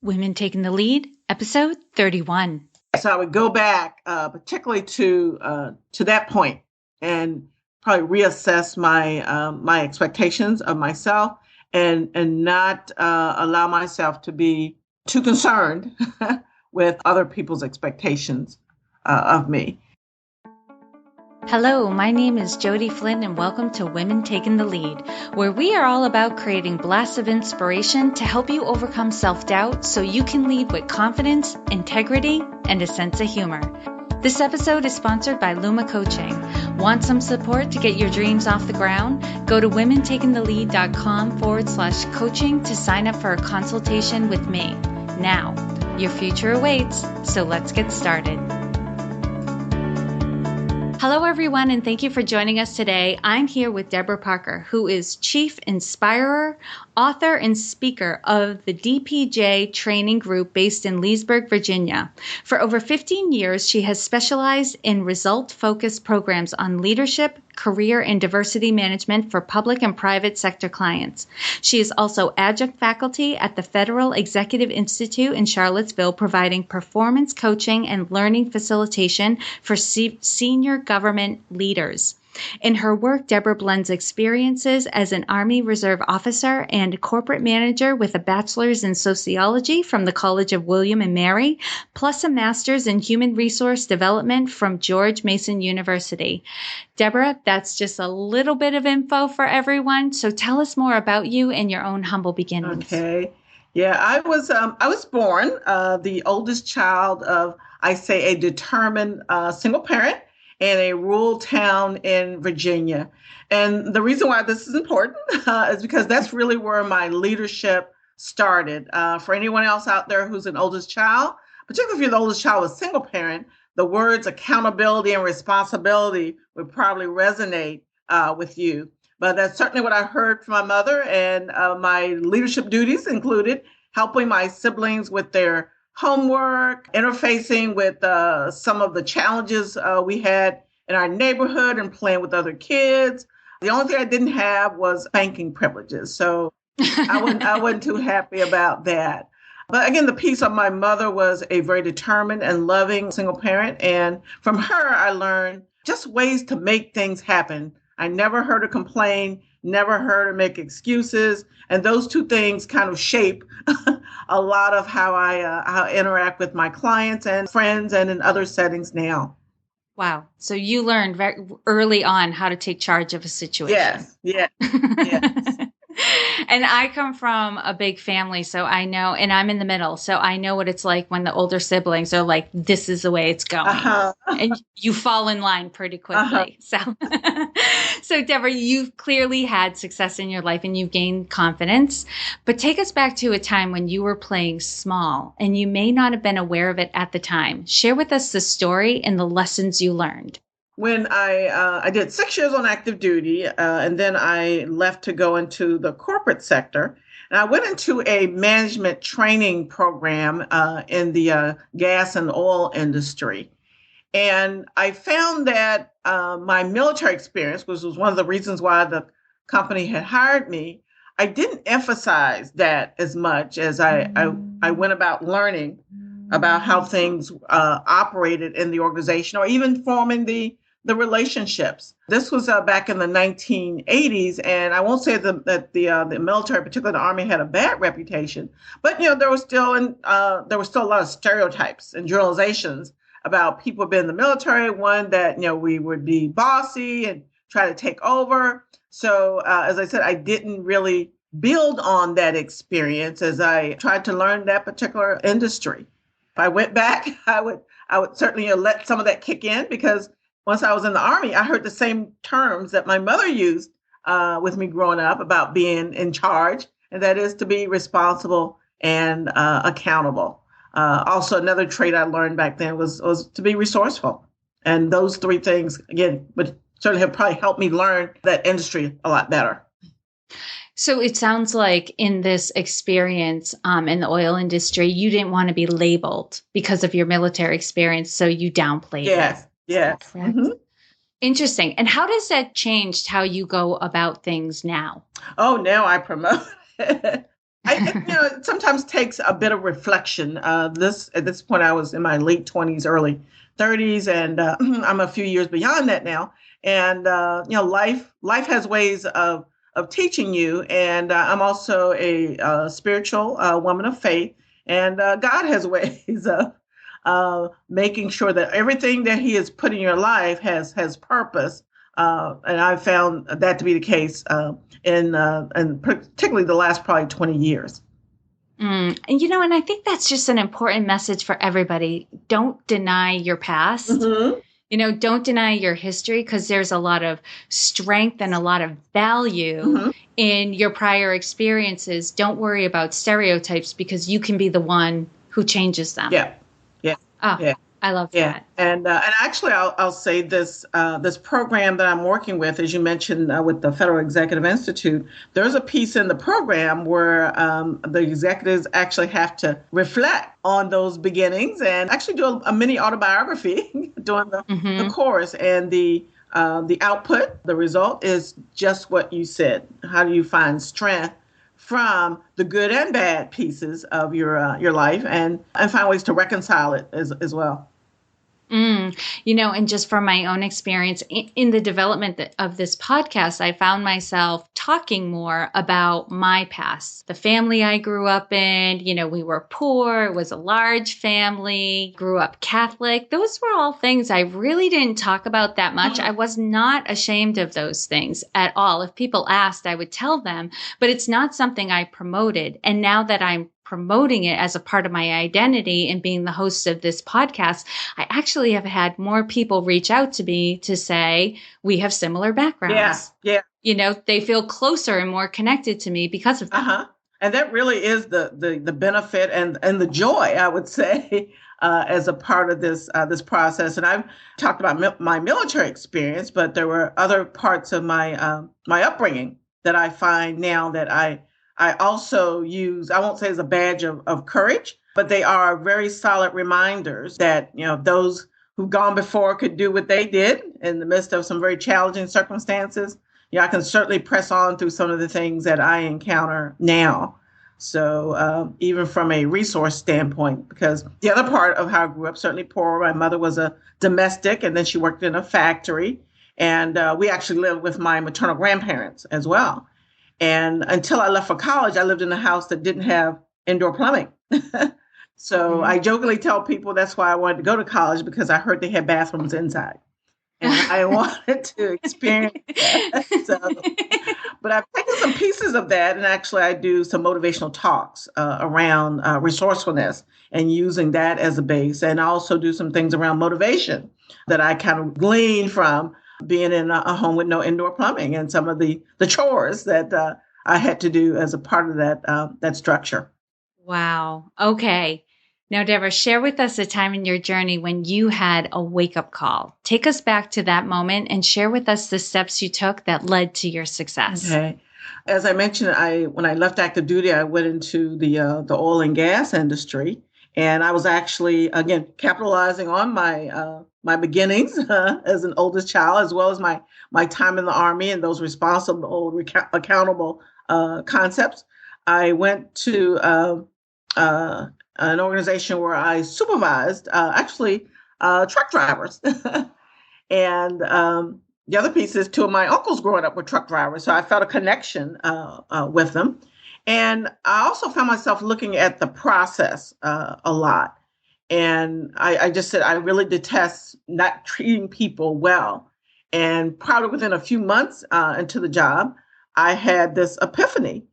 Women Taking the Lead, episode 31. So I would go back, particularly to that point, and probably reassess my expectations of myself, and not allow myself to be too concerned with other people's expectations of me. Hello, my name is Jody Flynn, and welcome to Women Taking the Lead, where we are all about creating blasts of inspiration to help you overcome self-doubt so you can lead with confidence, integrity, and a sense of humor. This episode is sponsored by Luma Coaching. Want some support to get your dreams off the ground? Go to womentakingthelead.com/coaching to sign up for a consultation with me. Now, your future awaits, so let's get started. Hello, everyone, and thank you for joining us today. I'm here with Deborah Parker, who is Chief Inspirer, author, and speaker of the DPJ training group based in Leesburg, Virginia. For over 15 years, she has specialized in result-focused programs on leadership, career, and diversity management for public and private sector clients. She is also adjunct faculty at the Federal Executive Institute in Charlottesville, providing performance coaching and learning facilitation for senior government leaders. In her work, Deborah blends experiences as an Army Reserve officer and corporate manager with a bachelor's in sociology from the College of William and Mary, plus a master's in human resource development from George Mason University. Deborah, that's just a little bit of info for everyone. So tell us more about you and your own humble beginnings. Okay. Yeah, I was born the oldest child of, I say, a determined single parent in a rural town in Virginia. And the reason why this is important is because that's really where my leadership started. For anyone else out there who's an oldest child, particularly if you're the oldest child of a single parent, the words accountability and responsibility would probably resonate with you. But that's certainly what I heard from my mother, and my leadership duties included helping my siblings with their homework, interfacing with some of the challenges we had in our neighborhood, and playing with other kids. The only thing I didn't have was banking privileges. So I wasn't too happy about that. But again, the piece of my mother was a very determined and loving single parent. And from her, I learned just ways to make things happen. I never heard her complain, never heard her make excuses. And those two things kind of shape a lot of how I interact with my clients and friends and in other settings now. Wow. So you learned very early on how to take charge of a situation. Yes. And I come from a big family, so I know, and I'm in the middle, so I know what it's like when the older siblings are like, this is the way it's going. And you fall in line pretty quickly. So Deborah, you've clearly had success in your life and you've gained confidence, but take us back to a time when you were playing small and you may not have been aware of it at the time. Share with us the story and the lessons you learned. When I did 6 years on active duty, and then I left to go into the corporate sector, and I went into a management training program in the gas and oil industry. And I found that my military experience, which was one of the reasons why the company had hired me, I didn't emphasize that as much as I went about learning about how things operated in the organization, or even forming the relationships. This was back in the 1980s, and I won't say that the military, particularly the Army, had a bad reputation, but there was still a lot of stereotypes and generalizations about people being in the military. One that we would be bossy and try to take over. So as I said, I didn't really build on that experience as I tried to learn that particular industry. If I went back, I would certainly let some of that kick in, because once I was in the Army, I heard the same terms that my mother used with me growing up about being in charge, and that is to be responsible and accountable. Also, another trait I learned back then was to be resourceful. And those three things, again, would certainly have probably helped me learn that industry a lot better. So it sounds like in this experience in the oil industry, you didn't want to be labeled because of your military experience, so you downplayed it. Yes. Mm-hmm. Interesting. And how does that change how you go about things now? Oh, now I promote. It sometimes takes a bit of reflection. At this point, I was in my late 20s, early 30s, and I'm a few years beyond that now. And life has ways of teaching you. And I'm also a spiritual woman of faith, and God has ways of making sure that everything that He has put in your life has purpose. And I've found that to be the case in particularly the last probably 20 years. And I think that's just an important message for everybody. Don't deny your past. Mm-hmm. Don't deny your history, because there's a lot of strength and a lot of value Mm-hmm. in your prior experiences. Don't worry about stereotypes, because you can be the one who changes them. Yeah. Yeah. Oh, Yeah. I love that. And actually, I'll say this this program that I'm working with, as you mentioned, with the Federal Executive Institute. There's a piece in the program where the executives actually have to reflect on those beginnings and actually do a mini autobiography during the course. And the output, the result, is just what you said. How do you find strength from the good and bad pieces of your life, and find ways to reconcile it as well. And just from my own experience in the development of this podcast, I found myself talking more about my past, the family I grew up in. We were poor. It was a large family, grew up Catholic. Those were all things I really didn't talk about that much. I was not ashamed of those things at all. If people asked, I would tell them, but it's not something I promoted. And now that I'm promoting it as a part of my identity and being the host of this podcast, I actually have had more people reach out to me to say, we have similar backgrounds. Yeah. They feel closer and more connected to me because of that. Uh-huh. And that really is the benefit and the joy, I would say, as a part of this process. And I've talked about my military experience, but there were other parts of my my upbringing that I find now that I also use, I won't say as a badge of courage, but they are very solid reminders that, those who've gone before could do what they did in the midst of some very challenging circumstances. I can certainly press on through some of the things that I encounter now. So even from a resource standpoint, because the other part of how I grew up, certainly poor, my mother was a domestic, and then she worked in a factory. And we actually lived with my maternal grandparents as well. And until I left for college, I lived in a house that didn't have indoor plumbing. So I jokingly tell people that's why I wanted to go to college, because I heard they had bathrooms inside. And I wanted to experience that. But I've taken some pieces of that, and actually I do some motivational talks around resourcefulness and using that as a base. And I also do some things around motivation that I kind of glean from being in a home with no indoor plumbing and some of the chores that I had to do as a part of that structure. Wow. Okay. Now, Deborah, share with us a time in your journey when you had a wake-up call. Take us back to that moment and share with us the steps you took that led to your success. Okay. As I mentioned, when I left active duty, I went into the oil and gas industry. And I was actually, again, capitalizing on my beginnings as an oldest child, as well as my time in the Army and those responsible, accountable concepts. I went to an organization where I supervised truck drivers. And the other piece is two of my uncles growing up were truck drivers. So I felt a connection with them. And I also found myself looking at the process a lot. And I just said, I really detest not treating people well. And probably within a few months into the job, I had this epiphany.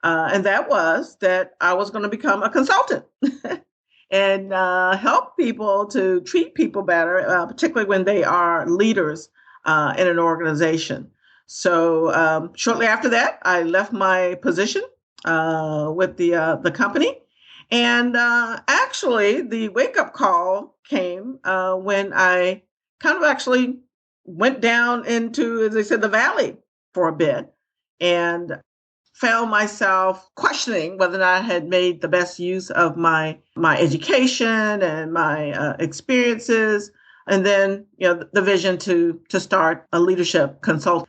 And that was that I was going to become a consultant and help people to treat people better, particularly when they are leaders in an organization. So shortly after that, I left my position with the company. And actually, the wake-up call came when I kind of actually went down into, as they said, the valley for a bit and found myself questioning whether or not I had made the best use of my education and my experiences, and then the vision to start a leadership consult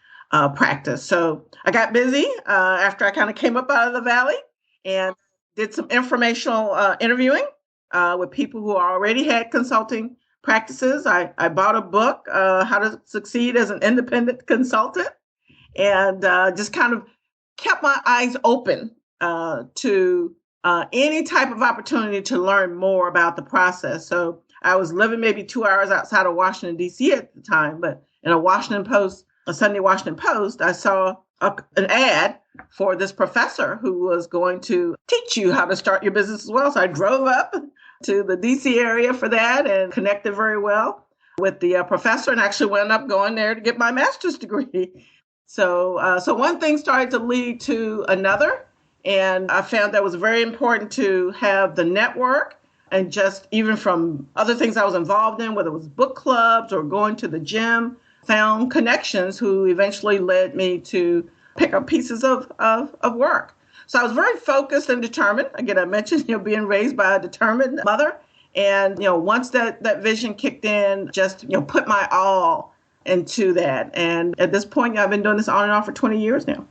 practice. So I got busy after I kind of came up out of the valley and did some informational interviewing with people who already had consulting practices. I bought a book, How to Succeed as an Independent Consultant, and just kind of kept my eyes open to any type of opportunity to learn more about the process. So I was living maybe 2 hours outside of Washington, D.C. at the time, but in a Sunday Washington Post, I saw an ad for this professor who was going to teach you how to start your business as well. So I drove up to the DC area for that and connected very well with the professor, and actually wound up going there to get my master's degree. So one thing started to lead to another, and I found that was very important to have the network, and just even from other things I was involved in, whether it was book clubs or going to the gym, found connections who eventually led me to pick up pieces of work. So I was very focused and determined. Again, I mentioned, being raised by a determined mother. And, once that vision kicked in, just, put my all into that. And at this point, I've been doing this on and off for 20 years now.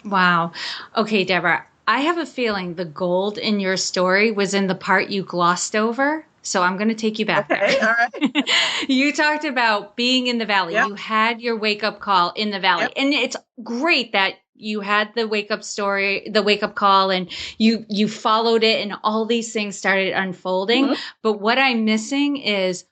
Wow. Okay, Deborah, I have a feeling the gold in your story was in the part you glossed over. So I'm going to take you back there. All right. You talked about being in the valley. Yep. You had your wake-up call in the valley. Yep. And it's great that you had the wake-up call, and you followed it, and all these things started unfolding. Mm-hmm. But what I'm missing is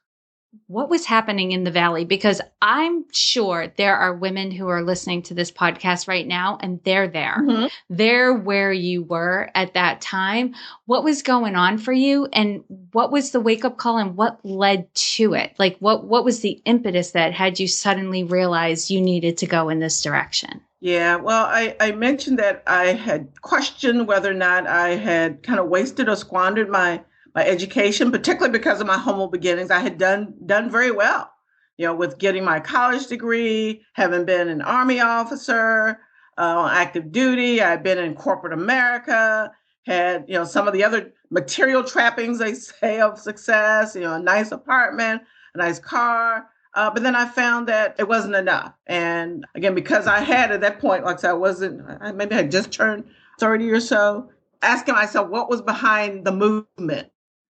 what was happening in the valley, because I'm sure there are women who are listening to this podcast right now, and they're there. Mm-hmm. They're where you were at that time. What was going on for you, and what was the wake-up call, and what led to it? Like, what was the impetus that had you suddenly realize you needed to go in this direction? Yeah, well, I mentioned that I had questioned whether or not I had kind of wasted or squandered my education, particularly because of my humble beginnings. I had done very well, with getting my college degree, having been an Army officer on active duty. I'd been in corporate America, had, some of the other material trappings, they say, of success, a nice apartment, a nice car. But then I found that it wasn't enough. And again, because I had at that point, like I said, maybe I had just turned 30 or so, asking myself what was behind the movement.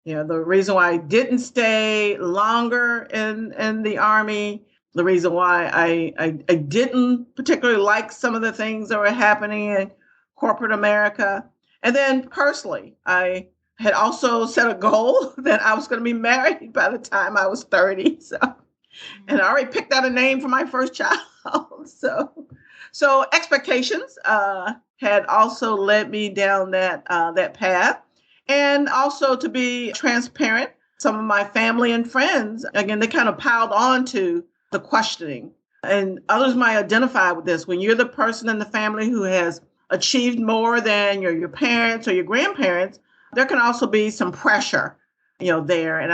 The reason why I didn't stay longer in the Army, the reason why I didn't particularly like some of the things that were happening in corporate America. And then personally, I had also set a goal that I was going to be married by the time I was 30. And I already picked out a name for my first child. So expectations had also led me down that path. And also, to be transparent, some of my family and friends, again, they kind of piled on to the questioning. And others might identify with this. When you're the person in the family who has achieved more than your parents or your grandparents, there can also be some pressure, there. And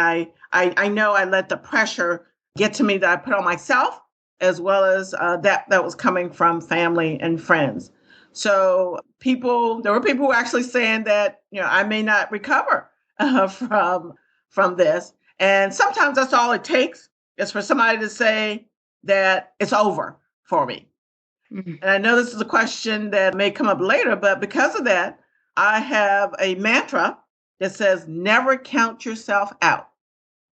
I know I let the pressure get to me that I put on myself, as well as that was coming from family and friends. So there were people who were actually saying that, I may not recover from this. And sometimes that's all it takes, is for somebody to say that it's over for me. Mm-hmm. And I know this is a question that may come up later, but because of that, I have a mantra that says, never count yourself out,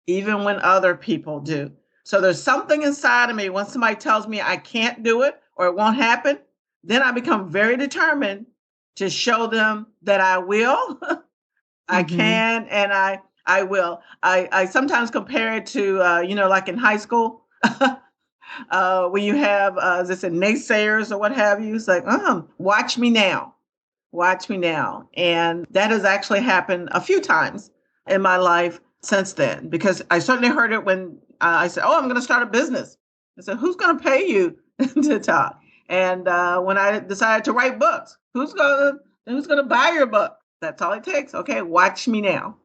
even when other people do. So there's something inside of me, when somebody tells me I can't do it or it won't happen, then I become very determined to show them that I will, I can, and I will. I sometimes compare it to, like in high school, when you have, as I said, naysayers or what have you. It's like, watch me now. And that has actually happened a few times in my life since then, because I certainly heard it when I said, I'm going to start a business. I said, who's going to pay you to talk? And when I decided to write books, who's gonna buy your book? That's all it takes. Okay, watch me now.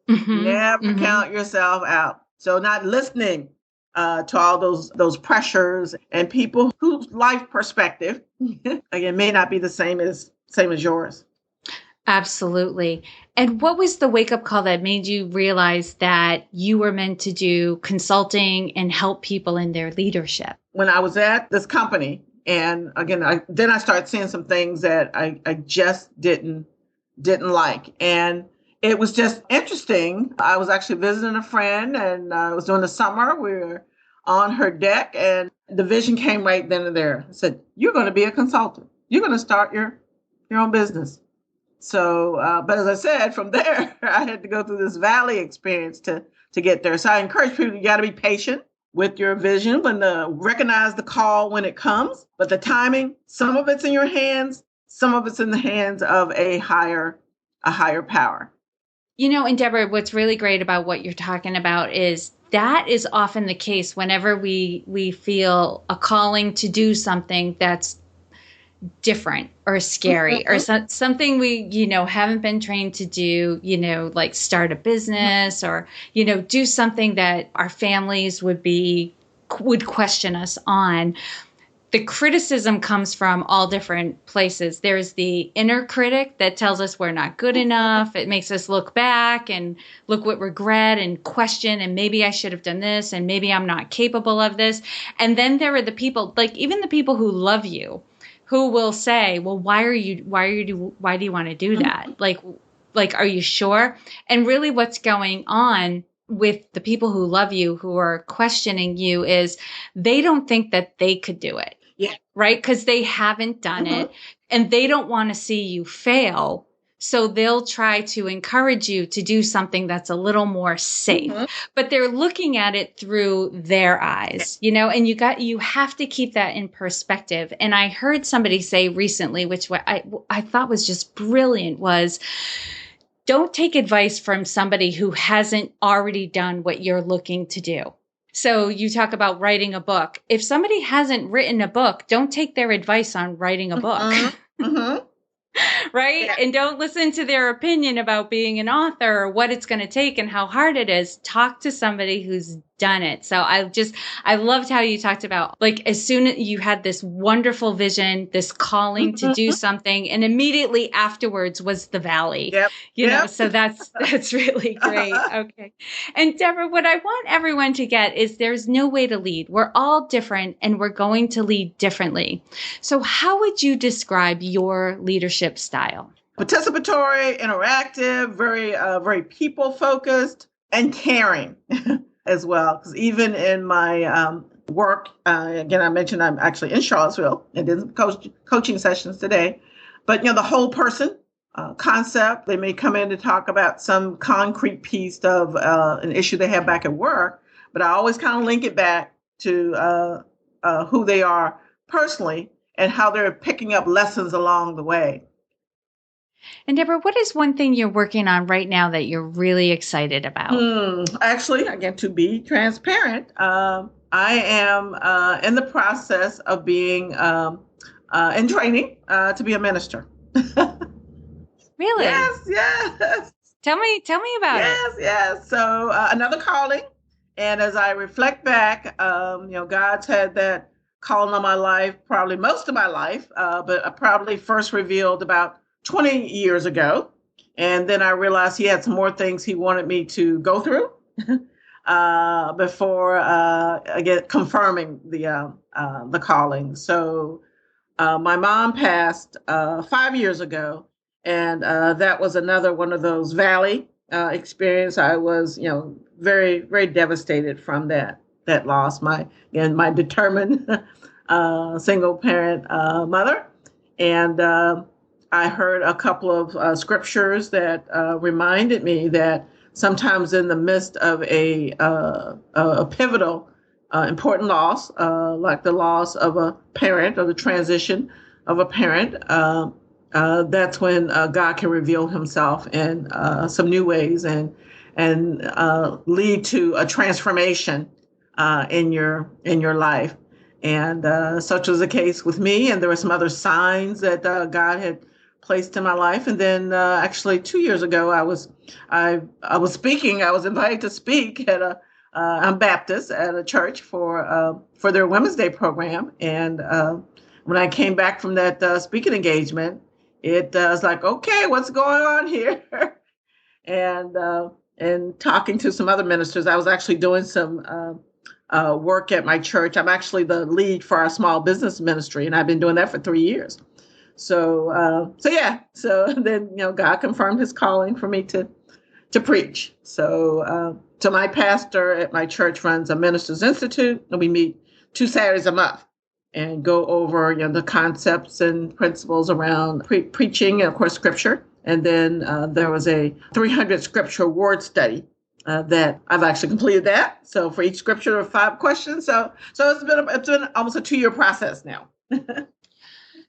Never count yourself out. So not listening to all those pressures and people whose life perspective again may not be the same as yours. Absolutely. And what was the wake-up call that made you realize that you were meant to do consulting and help people in their leadership? When I was at this company, and again, I started seeing some things that I just didn't didn't like. And it was just interesting. I was actually visiting a friend, and it was during the summer. We were on her deck, and the vision came right then and there. I said, "You're going to be a consultant. You're going to start your own business." So, but as I said, from there, I had to go through this valley experience to get there. So I encourage people, you got to be patient with your vision, recognize the call when it comes, but the timing, some of it's in your hands, some of it's in the hands of a higher power. And Deborah, what's really great about what you're talking about is that is often the case whenever we feel a calling to do something that's different or scary or something we, haven't been trained to do, like start a business or, do something that our families would question us on. The criticism comes from all different places. There's the inner critic that tells us we're not good enough. It makes us look back and look with regret and question, and maybe I should have done this, and maybe I'm not capable of this. And then there are the people, like even the people who love you, who will say, well, why do you want to do that? Like, are you sure? And really what's going on with the people who love you, who are questioning you, is they don't think that they could do it. Yeah. Right? Because they haven't done it, and they don't want to see you fail. So they'll try to encourage you to do something that's a little more safe, but they're looking at it through their eyes, and you have to keep that in perspective. And I heard somebody say recently, which I thought was just brilliant, was don't take advice from somebody who hasn't already done what you're looking to do. So you talk about writing a book. If somebody hasn't written a book, don't take their advice on writing a book. Right? Yeah. And don't listen to their opinion about being an author or what it's going to take and how hard it is. Talk to somebody who's done it. So I loved how you talked about, like, as soon as you had this wonderful vision, this calling to do something, and immediately afterwards was the valley, so that's really great. Okay. And Deborah, what I want everyone to get is there's no way to lead. We're all different and we're going to lead differently. So how would you describe your leadership style? Participatory, interactive, very people focused, and caring. As well, because even in my work, again, I mentioned I'm actually in Charlottesville and did coaching sessions today, but the whole person concept. They may come in to talk about some concrete piece of an issue they have back at work, but I always kind of link it back to who they are personally and how they're picking up lessons along the way. And Deborah, what is one thing you're working on right now that you're really excited about? Actually, again, to be transparent, I am in the process of being in training to be a minister. Really? Yes. Tell me about it. Yes. So another calling, and as I reflect back, God's had that calling on my life probably most of my life, but I probably first revealed about 20 years ago. And then I realized he had some more things he wanted me to go through before again confirming the calling. So my mom passed 5 years ago, and that was another one of those valley experience. I was, very, very devastated from that loss. My determined single parent mother, and I heard a couple of scriptures that reminded me that sometimes in the midst of a pivotal, important loss, like the loss of a parent or the transition of a parent, that's when God can reveal himself in some new ways and lead to a transformation in your life. And such was the case with me. And there were some other signs that God had placed in my life. And then actually 2 years ago, I was speaking. I was invited to speak at I'm Baptist at a church for their Women's Day program. And when I came back from that speaking engagement, it was like, okay, what's going on here? And talking to some other ministers, I was actually doing some work at my church. I'm actually the lead for our small business ministry, and I've been doing that for 3 years. So then, God confirmed his calling for me to preach. So my pastor at my church runs a ministers institute, and we meet 2 Saturdays a month and go over, the concepts and principles around preaching and, of course, scripture. And then there was a 300 scripture word study that I've actually completed that. So for each scripture, there are 5 questions. So it's been almost a 2-year process now.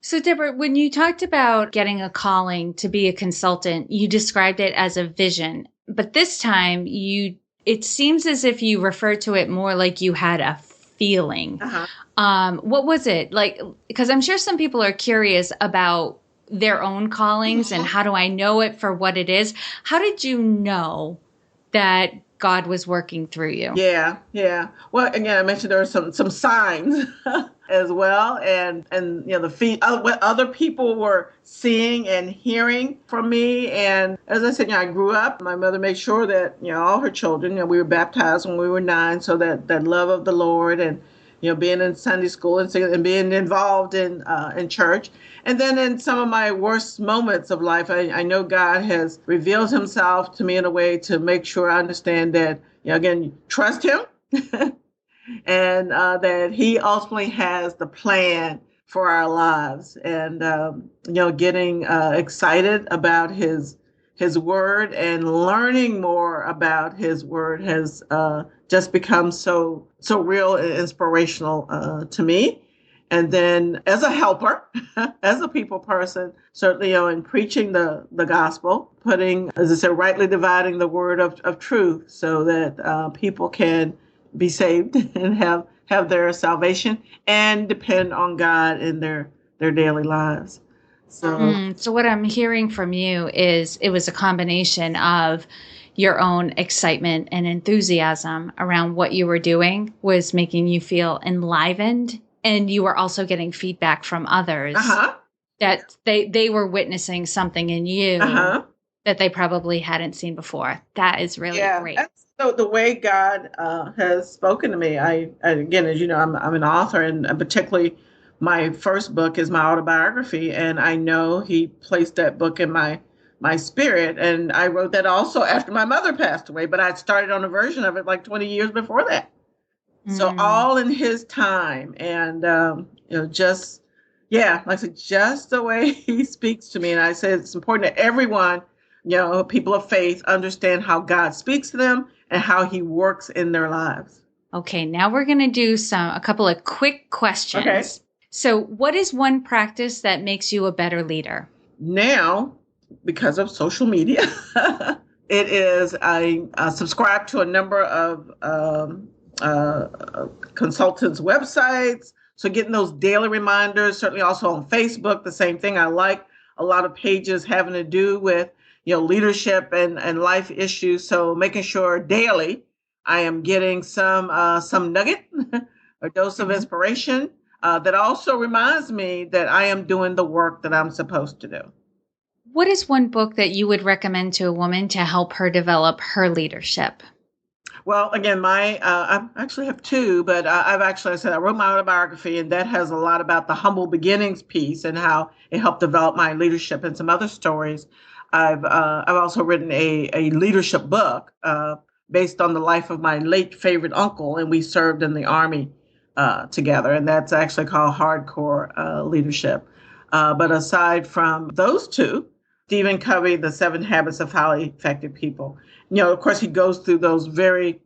So, Deborah, when you talked about getting a calling to be a consultant, you described it as a vision. But this time, it seems as if you referred to it more like you had a feeling. Uh-huh. What was it like? Because I'm sure some people are curious about their own callings and how do I know it for what it is? How did you know that God was working through you? Yeah. Well, again, I mentioned there are some signs as well, and what other people were seeing and hearing from me. And as I said, I grew up. My mother made sure that all her children, we were baptized when we were 9, so that love of the Lord and being in Sunday school and being involved in church. And then in some of my worst moments of life, I know God has revealed himself to me in a way to make sure I understand that, again, trust him and that he ultimately has the plan for our lives. And, getting excited about his word and learning more about his word has just become so real and inspirational to me. And then as a helper, as a people person, certainly, in preaching the gospel, putting, as I said, rightly dividing the word of truth so that people can be saved and have their salvation and depend on God in their daily lives. So what I'm hearing from you is it was a combination of your own excitement and enthusiasm around what you were doing was making you feel enlivened. And you were also getting feedback from others that they were witnessing something in you that they probably hadn't seen before. That is really great. That's the way God has spoken to me. I again, as you know, I'm an author, and particularly my first book is my autobiography, and I know he placed that book in my spirit. And I wrote that also after my mother passed away, but I started on a version of it like 20 years before that. So all in his time, and like I said, just the way he speaks to me. And I say it's important that everyone, people of faith, understand how God speaks to them and how he works in their lives. Okay, now we're going to do a couple of quick questions. Okay. So, what is one practice that makes you a better leader? Now, because of social media, it is I subscribe to a number of consultants' websites. So getting those daily reminders, certainly also on Facebook, the same thing. I like a lot of pages having to do with, leadership and life issues. So making sure daily I am getting some nugget or dose of inspiration that also reminds me that I am doing the work that I'm supposed to do. What is one book that you would recommend to a woman to help her develop her leadership? Well, again, I actually have 2, but I wrote my autobiography, and that has a lot about the humble beginnings piece and how it helped develop my leadership and some other stories. I've also written a leadership book based on the life of my late favorite uncle, and we served in the Army together, and that's actually called Hardcore Leadership. But aside from those 2, Stephen Covey, The 7 Habits of Highly Effective People. Of course, he goes through those very,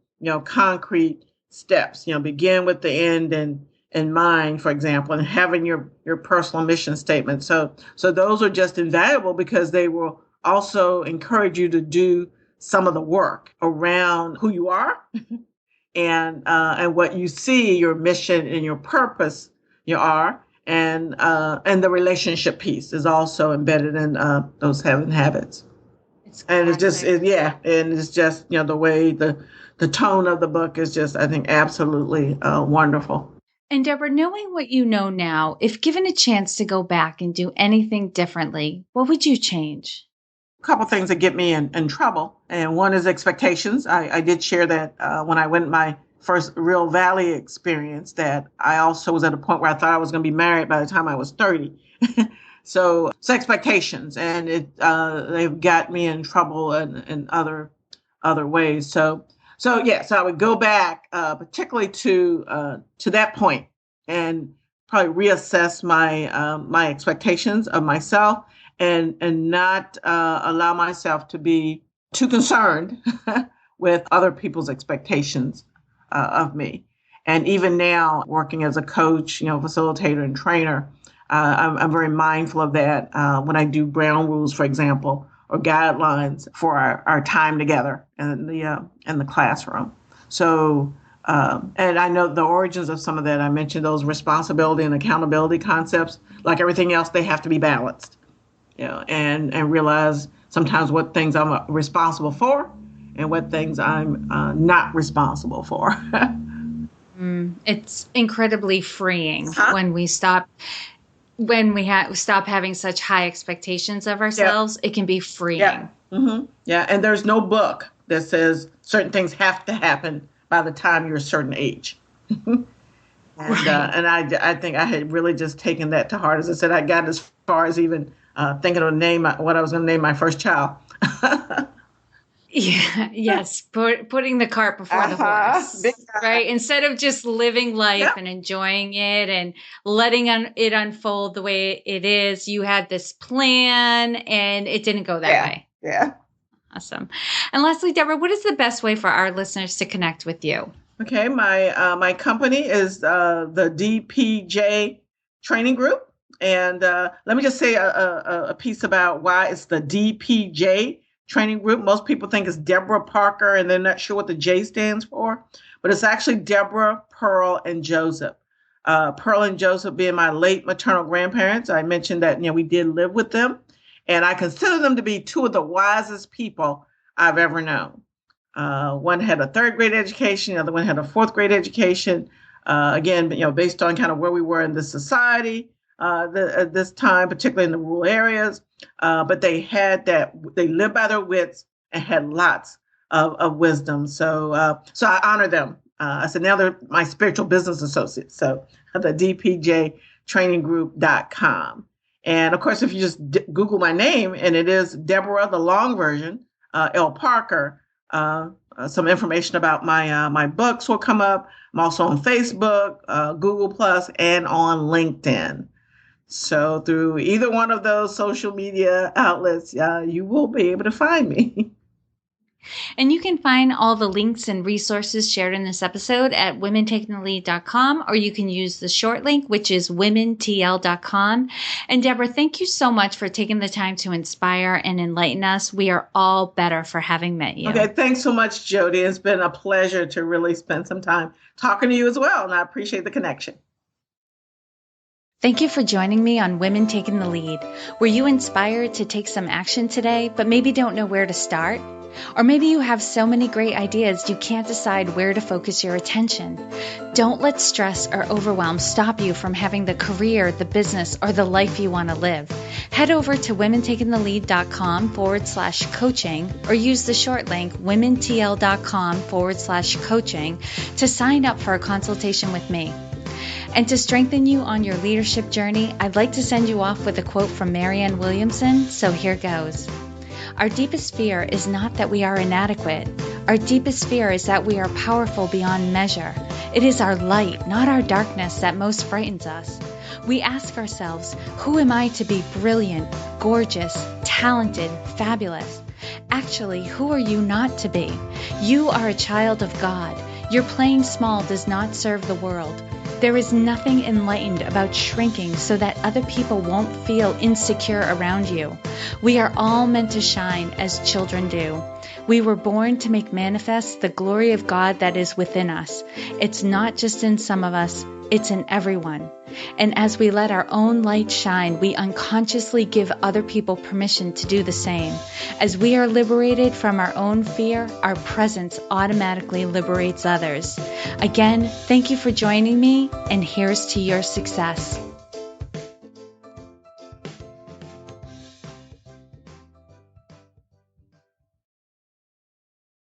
concrete steps. Begin with the end in mind, for example, and having your personal mission statement. So those are just invaluable because they will also encourage you to do some of the work around who you are and what you see, your mission and your purpose you are. And the relationship piece is also embedded in those 7 habits. And it's just, the way the tone of the book is just, I think, absolutely wonderful. And Deborah, knowing what you know now, if given a chance to go back and do anything differently, what would you change? A couple of things that get me in trouble. And one is expectations. I did share that when I went my first real Valley experience, that I also was at a point where I thought I was going to be married by the time I was 30. So expectations, and they've got me in trouble in other ways. So I would go back, particularly to that point, and probably reassess my expectations of myself, and not allow myself to be too concerned with other people's expectations of me. And even now, working as a coach, facilitator and trainer, I'm very mindful of that when I do ground rules, for example, or guidelines for our time together in the classroom. So, and I know the origins of some of that. I mentioned those responsibility and accountability concepts. Like everything else, they have to be balanced, and realize sometimes what things I'm responsible for and what things I'm not responsible for. It's incredibly freeing when we stop having such high expectations of ourselves. It can be freeing. Yeah. Mm-hmm. Yeah. And there's no book that says certain things have to happen by the time you're a certain age. And I think I had really just taken that to heart. As I said, I got as far as even thinking of what I was going to name my first child. Yeah. Yes. Putting the cart before the horse, right? Instead of just living life and enjoying it and letting it unfold the way it is, you had this plan and it didn't go that way. Yeah. Awesome. And lastly, Deborah, what is the best way for our listeners to connect with you? Okay. My company is the DPJ Training Group. And let me just say a piece about why it's the DPJ Training Group. Most people think it's Deborah Parker, and they're not sure what the J stands for, but it's actually Deborah, Pearl, and Joseph. Pearl and Joseph being my late maternal grandparents. I mentioned that we did live with them, and I consider them to be two of the wisest people I've ever known. One had a third grade education, the other one had a fourth grade education. Again, based on kind of where we were in the society at this time, particularly in the rural areas. But they lived by their wits and had lots of wisdom. So I honor them. I said, now they're my spiritual business associates. So the dpjtraininggroup.com. And of course, if you just Google my name, and it is Deborah, the long version, L. Parker, some information about my books will come up. I'm also on Facebook, Google+, and on LinkedIn. So through either one of those social media outlets, you will be able to find me. And you can find all the links and resources shared in this episode at womentakingthelead.com, or you can use the short link, which is womentl.com. And Deborah, thank you so much for taking the time to inspire and enlighten us. We are all better for having met you. Okay, thanks so much, Jody. It's been a pleasure to really spend some time talking to you as well, and I appreciate the connection. Thank you for joining me on Women Taking the Lead. Were you inspired to take some action today, but maybe don't know where to start? Or maybe you have so many great ideas you can't decide where to focus your attention. Don't let stress or overwhelm stop you from having the career, the business, or the life you want to live. Head over to womentakingthelead.com/coaching or use the short link womentl.com/coaching to sign up for a consultation with me. And to strengthen you on your leadership journey, I'd like to send you off with a quote from Marianne Williamson, so here goes. Our deepest fear is not that we are inadequate. Our deepest fear is that we are powerful beyond measure. It is our light, not our darkness, that most frightens us. We ask ourselves, who am I to be brilliant, gorgeous, talented, fabulous? Actually, who are you not to be? You are a child of God. Your playing small does not serve the world. There is nothing enlightened about shrinking so that other people won't feel insecure around you. We are all meant to shine as children do. We were born to make manifest the glory of God that is within us. It's not just in some of us, it's in everyone. And as we let our own light shine, we unconsciously give other people permission to do the same. As we are liberated from our own fear, our presence automatically liberates others. Again, thank you for joining me, and here's to your success.